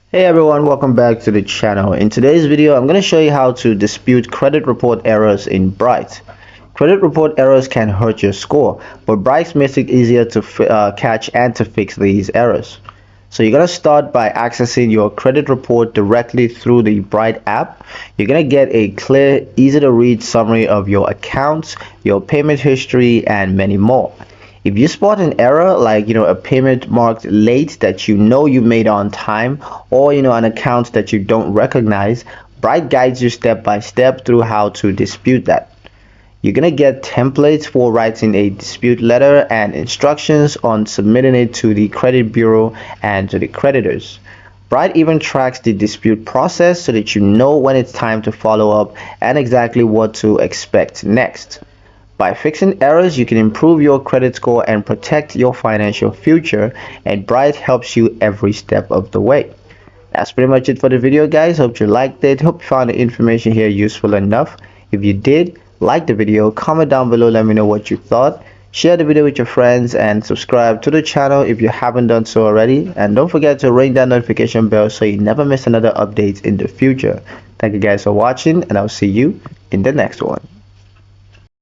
Hey everyone, welcome back to the channel. In today's video, I'm going to show you how to dispute credit report errors in Bright. Credit report errors can hurt your score, but Bright makes it easier to catch and to fix these errors. So you're going to start by accessing your credit report directly through the Bright app. You're going to get a clear, easy to read summary of your accounts, your payment history, and many more. If you spot an error like a payment marked late that you made on time, or an account that you don't recognize, Bright guides you step by step through how to dispute that. You're gonna get templates for writing a dispute letter and instructions on submitting it to the credit bureau and to the creditors. Bright even tracks the dispute process so that you know when it's time to follow up and exactly what to expect next. By fixing errors, you can improve your credit score and protect your financial future, and Bright helps you every step of the way. That's pretty much it for the video, guys. Hope you liked it. Hope you found the information here useful enough. If you did, like the video, comment down below, let me know what you thought. Share the video with your friends and subscribe to the channel if you haven't done so already. And don't forget to ring that notification bell so you never miss another update in the future. Thank you guys for watching, and I'll see you in the next one.